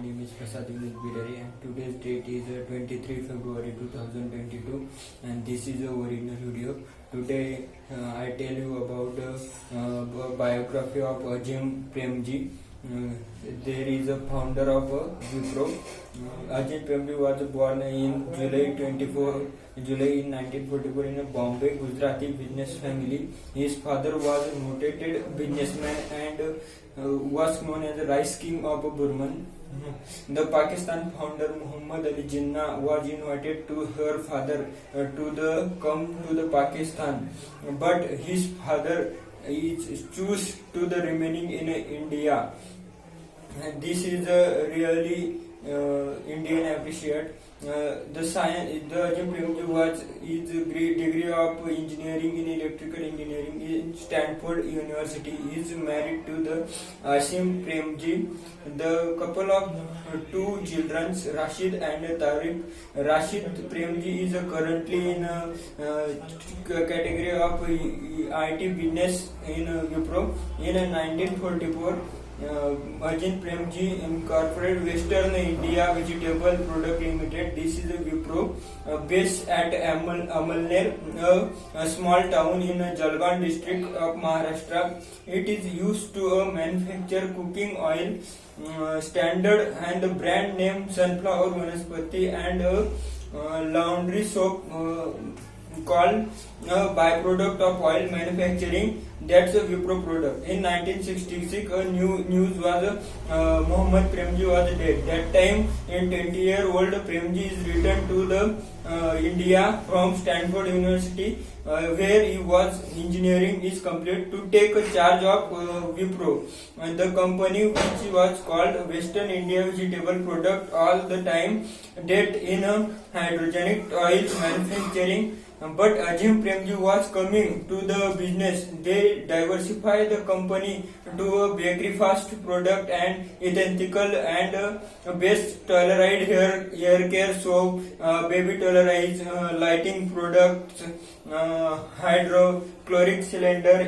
name is Prasad Vineet Bidari and today's date is 23 February 2022 and this is a original video. Today I tell you about the biography of Azim Premji. There is a founder of Wipro. Azim Premji was born in July in 1944 in a Bombay, Gujarati business family. His father was a noted businessman and was known as the Rice King of Burman. The Pakistan founder Muhammad Ali Jinnah was invited to her father to come to the Pakistan, but his father chose to the remaining in India. And this is really Indian appreciate. The Azim Premji was his degree of engineering in electrical engineering in Stanford University. He is married to the Azim Premji. The couple of two children, Rashid and Tariq. Rashid Premji is currently in category of IT business in Wipro. In 1944. Azim Premji incorporated Western India Vegetable Product Limited. This is a Wipro based at Amalner, a small town in Jalgaon district of Maharashtra. It is used to manufacture cooking oil, standard and brand name Sunflower Vanaspati and laundry soap called byproduct of oil manufacturing. That's a Wipro product. In 1966, news was Mohammad Premji was dead. That time, in 20-year-old Premji is returned to the India from Stanford University, where he was engineering is complete to take a charge of Wipro, and the company which was called Western India Vegetable Product all the time that in hydrogenic oil manufacturing. But Azim Premji was coming to the business. They diversified the company to a bakery fast product and ethical and best tolerated hair care soap, baby tolerized lighting products, hydrochloric cylinder.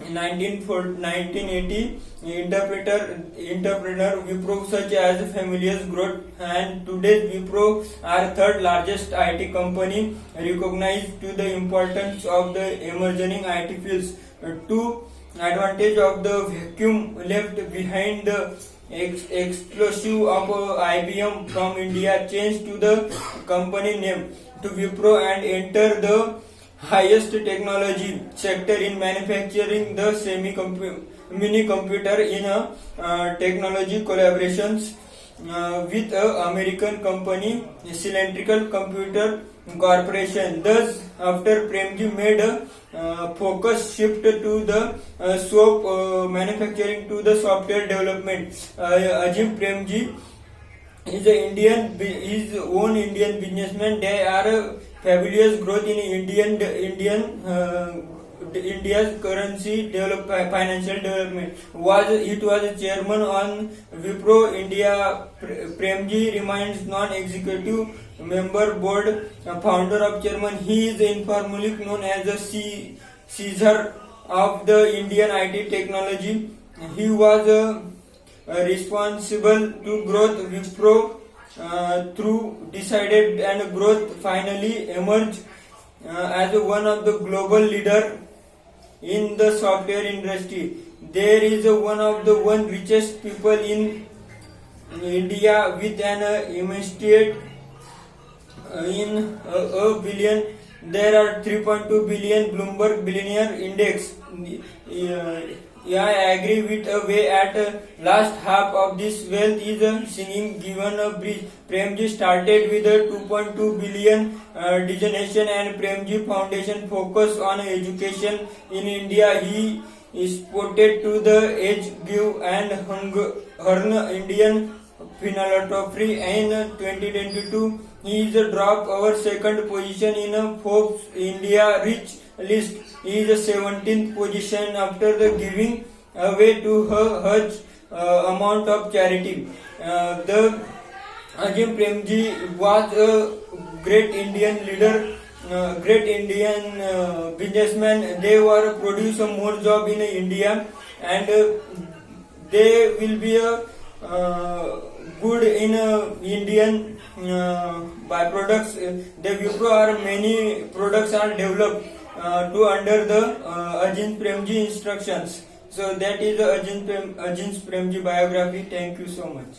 In 1980, entrepreneur Wipro such as Familiar's growth, and today's Wipro are third largest IT company, recognized to the importance of the emerging IT fields. To advantage of the vacuum left behind, the explosive of IBM from India changed to the company name to Wipro and enter the highest technology sector in manufacturing the mini computer in technology collaborations with American company Cylindrical Computer Corporation. Thus, after Premji made a focus shift to the soap manufacturing to the software development, Azim Premji is his own Indian businessman. They are fabulous growth in India's currency financial development. It was chairman on Wipro India. Premji remains non-executive member board, founder of chairman. He is informally known as the Caesar of the Indian IT technology. He was responsible to growth Wipro through decided and growth finally emerged as one of the global leader in the software industry. There is one of the richest people in India with an immediate in a billion. There are 3.2 billion Bloomberg Billionaire Index. I agree with a way at last half of this wealth is singing given a bridge. Premji started with a 2.2 billion donation and Premji Foundation focus on education in India. He is quoted to the Age Give and Earn Indian Philanthropy in 2022. He is dropped our second position in Forbes India Rich list. He is 17th position after the giving away to her huge amount of charity. The Azim Premji was a great Indian leader, great Indian businessman. They were produce more job in India, and they will be good in Indian byproducts. The Wipro are many products are developed to under the Ajit Premji instructions. So that is Ajit Premji biography. Thank you so much.